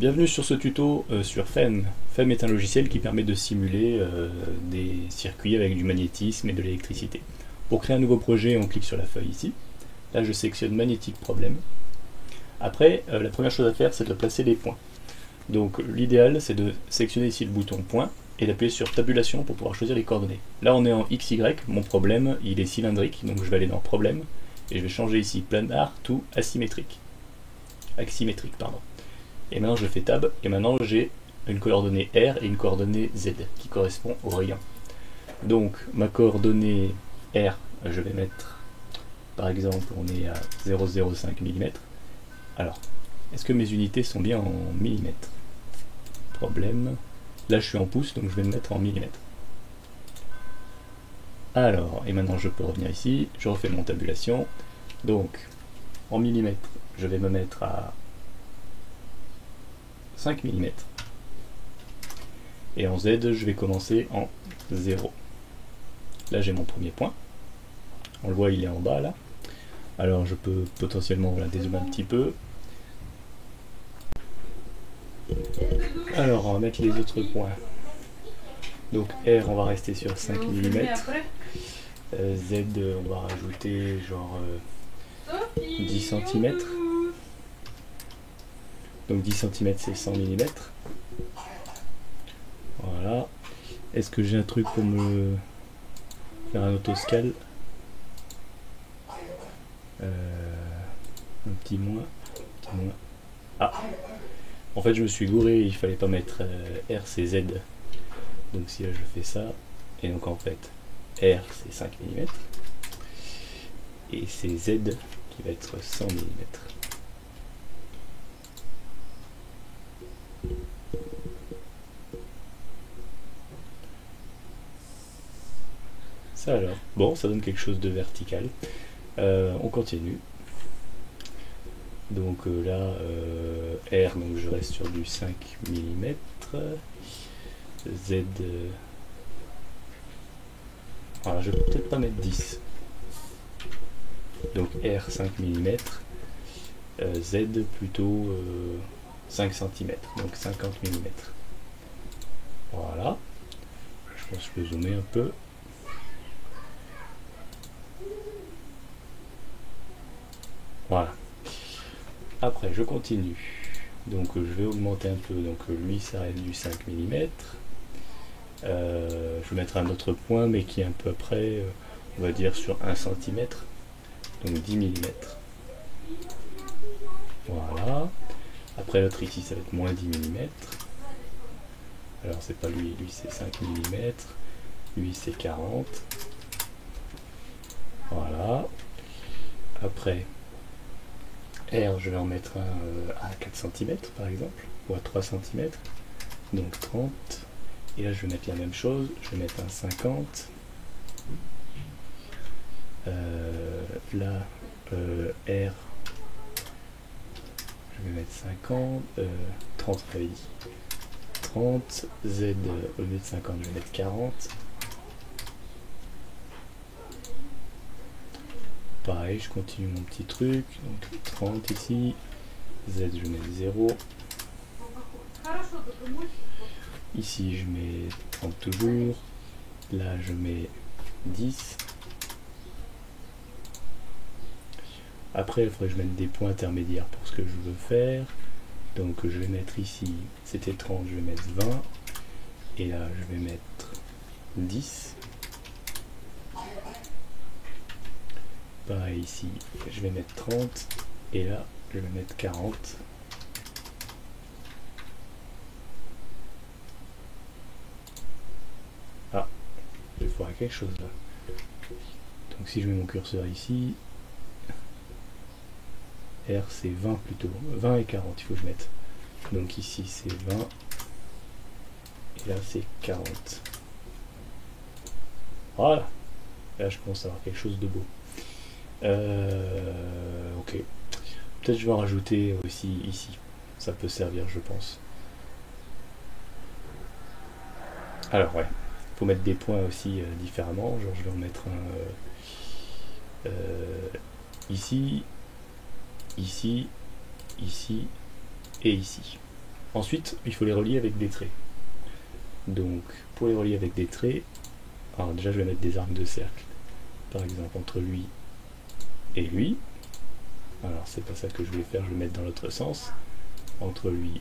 Bienvenue sur ce tuto sur FEM. FEM est un logiciel qui permet de simuler des circuits avec du magnétisme et de l'électricité. Pour créer un nouveau projet, on clique sur la feuille ici. Là, je sélectionne Magnétique Problème. Après, la première chose à faire, c'est de placer les points. Donc l'idéal, c'est de sélectionner ici le bouton point et d'appuyer sur Tabulation pour pouvoir choisir les coordonnées. Là, on est en XY. Mon problème, il est cylindrique, donc je vais aller dans Problème et je vais changer ici Planar to Asymétrique. Asymétrique, pardon. Et maintenant je fais Tab, et maintenant j'ai une coordonnée R et une coordonnée Z qui correspond au rayon. Donc ma coordonnée R, je vais mettre, par exemple, on est à 0,05 mm. Alors, est-ce que mes unités sont bien en millimètres? Problème. Là je suis en pouces, donc je vais me mettre en millimètres. Alors, et maintenant je peux revenir ici, je refais mon tabulation. Donc, en millimètres, je vais me mettre à 5 mm. Et en Z, je vais commencer en 0. Là, j'ai mon premier point. On le voit, il est en bas, là. Alors, je peux potentiellement dézoomer un petit peu. Alors, on va mettre les autres points. Donc, R, on va rester sur 5 mm. Z, on va rajouter genre 10 cm. Donc 10 cm c'est 100 mm. Voilà. Est-ce que j'ai un truc pour me faire un autoscale? Un petit moins. Ah, en fait je me suis gouré, il fallait pas mettre R c'est Z. Donc si là je fais ça, et donc en fait R c'est 5 mm. Et c'est Z qui va être 100 mm. Ça alors, bon, ça donne quelque chose de vertical. On continue. Donc là, R, donc je reste sur du 5 mm. Z, voilà, je vais peut-être pas mettre 10. Donc R 5 mm, Z plutôt 5 cm, donc 50 mm. Voilà, je pense que je peux zoomer un peu. Voilà. Après, je continue. Donc, je vais augmenter un peu. Donc, lui, ça reste du 5 mm. Je vais mettre un autre point, mais qui est un peu près, on va dire, sur 1 cm. Donc, 10 mm. Voilà. Après, l'autre ici, ça va être moins 10 mm. Alors, c'est pas lui. Lui, c'est 5 mm. Lui, c'est 40. Voilà. Après, R, je vais en mettre un à 4 cm par exemple, ou à 3 cm, donc 30. Et là, je vais mettre la même chose, je vais mettre un 50. Là, R, je vais mettre 50, 30, j'avais dit. 30, Z, au lieu de 50, je vais mettre 40. Pareil, je continue mon petit truc, donc 30 ici, Z je mets 0, ici je mets 30 toujours, là je mets 10, après il faudrait que je mette des points intermédiaires pour ce que je veux faire, donc je vais mettre ici, c'était 30, je vais mettre 20, et là je vais mettre 10. Pareil ici, je vais mettre 30 et là je vais mettre 40. Ah, il faudra quelque chose là. Donc si je mets mon curseur ici, R c'est 20 plutôt, 20 et 40 il faut que je mette. Donc ici c'est 20 et là c'est 40. Voilà, là je commence à avoir quelque chose de beau. Ok. Peut-être je vais en rajouter aussi ici. Ça peut servir, je pense. Alors, ouais. Il faut mettre des points aussi différemment. Genre, je vais en mettre un ici, ici, ici et ici. Ensuite, il faut les relier avec des traits. Donc, pour les relier avec des traits, alors déjà je vais mettre des arcs de cercle, par exemple entre lui et lui. Alors c'est pas ça que je voulais faire, je vais mettre dans l'autre sens, entre lui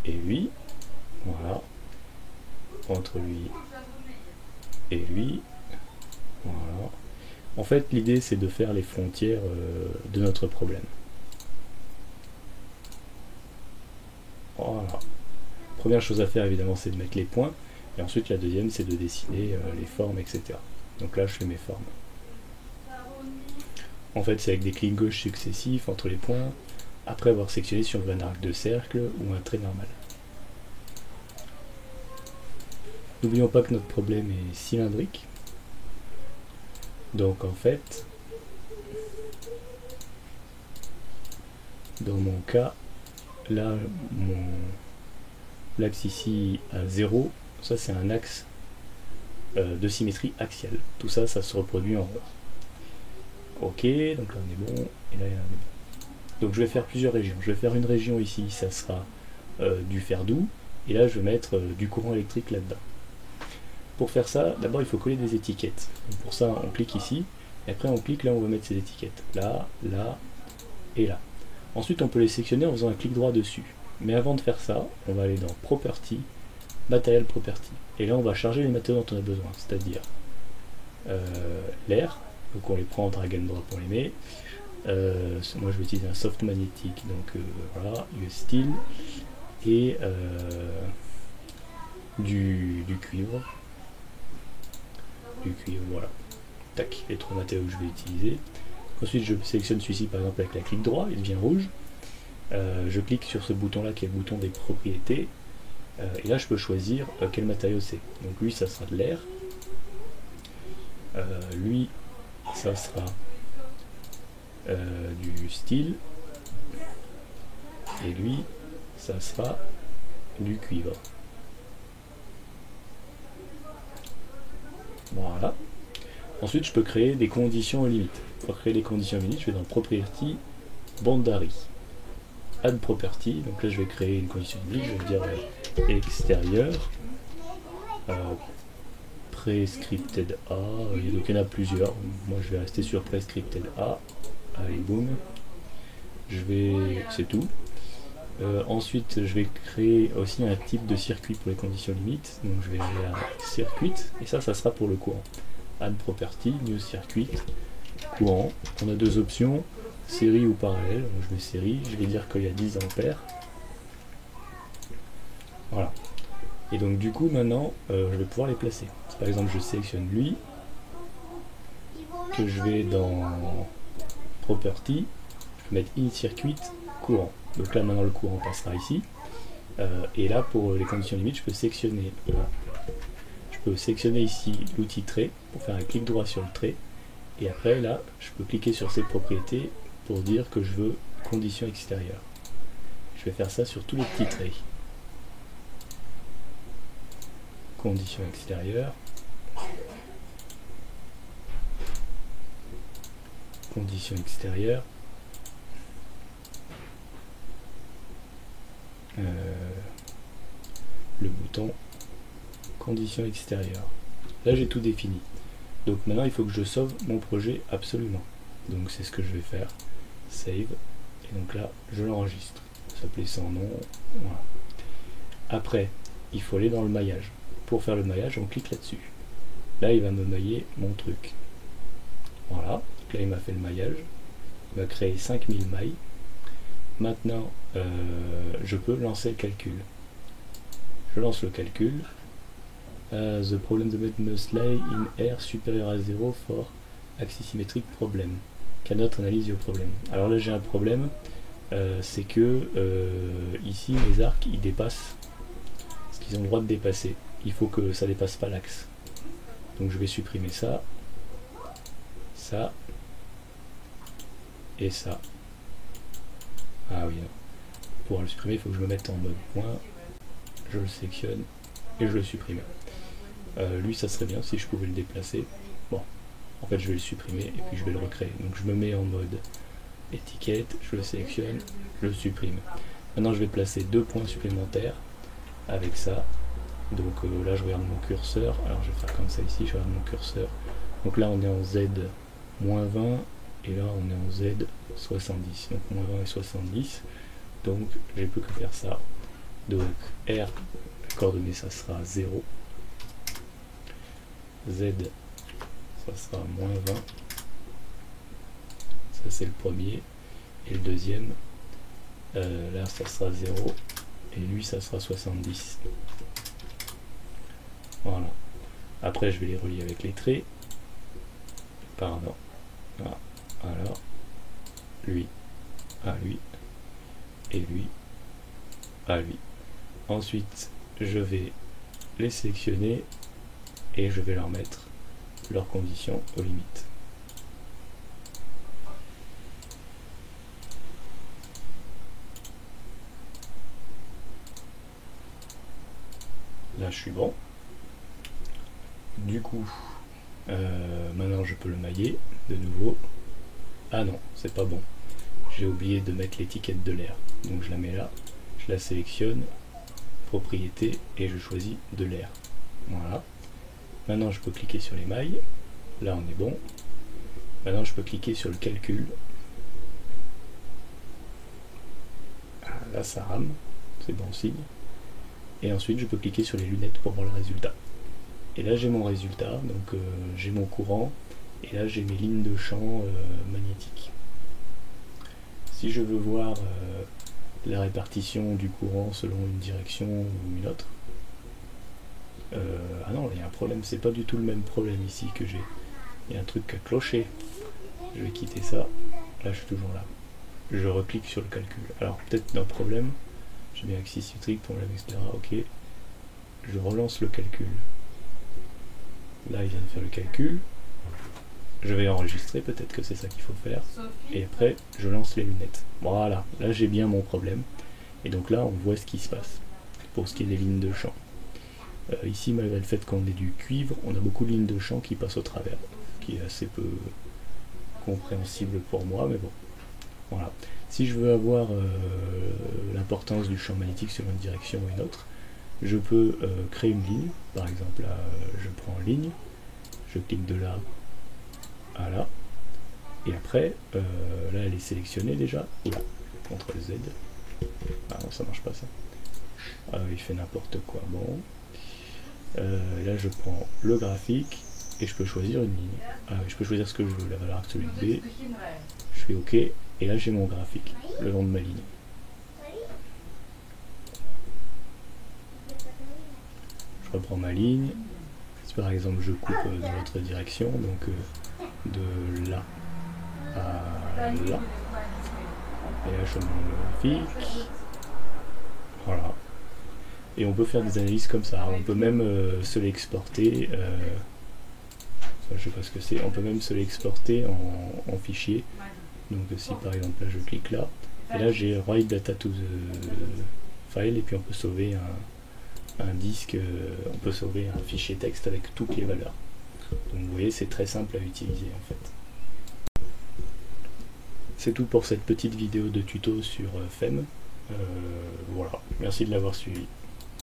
et lui, voilà, entre lui et lui, voilà. En fait, l'idée c'est de faire les frontières de notre problème. Voilà. Première chose à faire évidemment c'est de mettre les points, et ensuite la deuxième c'est de dessiner les formes, etc. Donc là je fais mes formes. En fait c'est avec des clics gauche successifs entre les points, après avoir sectionné si on veut un arc de cercle ou un trait normal. N'oublions pas que notre problème est cylindrique. Donc en fait, dans mon cas, là, l'axe ici à 0, ça c'est un axe de symétrie axiale. Tout ça, ça se reproduit en rond. Ok, donc là on est bon, et là on est bon. Donc je vais faire plusieurs régions. Je vais faire une région ici, ça sera du fer doux, et là je vais mettre du courant électrique là-dedans. Pour faire ça, d'abord il faut coller des étiquettes. Donc pour ça, on clique ici, et après on clique là où on veut mettre ces étiquettes. Là, là, et là. Ensuite, on peut les sectionner en faisant un clic droit dessus. Mais avant de faire ça, on va aller dans Property, Material Property. Et là, on va charger les matériaux dont on a besoin, c'est-à-dire l'air. Donc on les prend en drag and drop, on les met. Moi, je vais utiliser un soft magnétique, donc voilà, US Steel, et du cuivre. Du cuivre, voilà. Tac, les trois matériaux que je vais utiliser. Ensuite, je sélectionne celui-ci par exemple avec la clic droit, il devient rouge. Je clique sur ce bouton-là qui est le bouton des propriétés. Et là, je peux choisir quel matériau c'est. Donc lui, ça sera de l'air. Lui, ça sera du style. Et lui, ça sera du cuivre. Voilà. Ensuite, je peux créer des conditions limites. Pour créer des conditions limites, je vais dans Property, Boundary, Add Property. Donc là, je vais créer une condition limite. Je vais dire extérieur, prescripted A. Donc il y en a plusieurs. Moi, je vais rester sur prescripted A. Allez, boum. C'est tout. Ensuite, je vais créer aussi un type de circuit pour les conditions limites. Donc je vais aller à Circuit, et ça sera pour le courant. Add Property, New Circuit, courant. On a deux options, série ou parallèle. Donc je mets série, je vais dire qu'il y a 10 ampères. Voilà. Et donc du coup maintenant, je vais pouvoir les placer. Si, par exemple, je sélectionne lui, que je vais dans Property, je vais mettre In Circuit, courant. Donc là maintenant le courant passera ici. Et là pour les conditions limites, je peux sélectionner ici l'outil trait pour faire un clic droit sur le trait, et après là je peux cliquer sur ces propriétés pour dire que je veux conditions extérieures. Je vais faire ça sur tous les petits traits. Conditions extérieures, conditions extérieures, le bouton conditions extérieures. Là j'ai tout défini. Donc maintenant il faut que je sauve mon projet absolument. Donc c'est ce que je vais faire. Save. Et donc là je l'enregistre. Ça s'appelait sans nom. Voilà. Après, il faut aller dans le maillage. Pour faire le maillage, on clique là-dessus. Là il va me mailler mon truc. Voilà. Donc là il m'a fait le maillage. Il va créer 5000 mailles. Maintenant, je peux lancer le calcul. Je lance le calcul. The problem the method must lie in air supérieur à 0 for axisymmetric problem. Cannot analyse your problem. Alors là j'ai un problème, c'est que ici les arcs ils dépassent ce qu'ils ont le droit de dépasser. Il faut que ça dépasse pas l'axe. Donc je vais supprimer ça, ça et ça. Ah oui, non. Pour le supprimer, il faut que je me mette en mode point. Je le sélectionne et je le supprime. Lui, ça serait bien si je pouvais le déplacer. Bon, en fait, je vais le supprimer et puis je vais le recréer. Donc, je me mets en mode étiquette, je le sélectionne, je le supprime. Maintenant je vais placer 2 points supplémentaires avec ça. Donc là je regarde mon curseur, alors je vais faire comme ça ici, je regarde mon curseur. Donc là on est en Z moins 20 et là on est en Z 70, donc moins 20 et 70. Donc j'ai plus que faire ça. Donc R, la coordonnée ça sera 0. Z ça sera moins 20. Ça c'est le premier. Et le deuxième, là ça sera 0. Et lui ça sera 70. Voilà. Après je vais les relier avec les traits. Pardon. Voilà. Alors, lui à lui et lui à lui. Ensuite, je vais les sélectionner et je vais leur mettre leurs conditions aux limites. Là, je suis bon. Du coup, maintenant je peux le mailler de nouveau. Ah non, c'est pas bon. J'ai oublié de mettre l'étiquette de l'air. Donc je la mets là, je la sélectionne, propriété, et je choisis de l'air. Voilà. Maintenant je peux cliquer sur les mailles. Là on est bon. Maintenant je peux cliquer sur le calcul. Ah, là ça rame, c'est bon signe. Et ensuite je peux cliquer sur les lunettes pour voir le résultat. Et là j'ai mon résultat, donc j'ai mon courant, et là j'ai mes lignes de champ magnétiques. Si je veux voir la répartition du courant selon une direction ou une autre, ah non, il y a un problème, c'est pas du tout le même problème ici que j'ai. Il y a un truc à clocher. Je vais quitter ça, là je suis toujours là. Je reclique sur le calcul. Alors peut-être un problème, j'ai bien axis symétrique, problème, etc. Ok, je relance le calcul. Là il vient de faire le calcul. Je vais enregistrer, peut-être que c'est ça qu'il faut faire. Et après, je lance les lunettes. Voilà, là j'ai bien mon problème. Et donc là, on voit ce qui se passe pour ce qui est des lignes de champ. Ici, malgré le fait qu'on ait du cuivre, on a beaucoup de lignes de champ qui passent au travers, ce qui est assez peu compréhensible pour moi, mais bon. Voilà. Si je veux avoir l'importance du champ magnétique sur une direction ou une autre, je peux créer une ligne. Par exemple, là, je prends ligne, je clique de là à là, et après, là elle est sélectionnée déjà. Oula, CTRL Z. Ah non, ça marche pas ça. Ah, il fait n'importe quoi. Bon. Là je prends le graphique et je peux choisir une ligne. Ah, je peux choisir ce que je veux, la valeur absolue de B. Je fais OK, et là j'ai mon graphique le long de ma ligne. Je reprends ma ligne. Si par exemple je coupe dans l'autre direction, donc de là à là, et là je mets mon graphique. Voilà. Et on peut faire des analyses comme ça. On peut même se l'exporter. Ça, je sais pas ce que c'est. On peut même se l'exporter en fichier. Donc si par exemple là je clique là, et là j'ai write data to the file, et puis on peut sauver un disque, on peut sauver un fichier texte avec toutes les valeurs. Donc vous voyez, c'est très simple à utiliser en fait. C'est tout pour cette petite vidéo de tuto sur FEM. Voilà, merci de l'avoir suivi.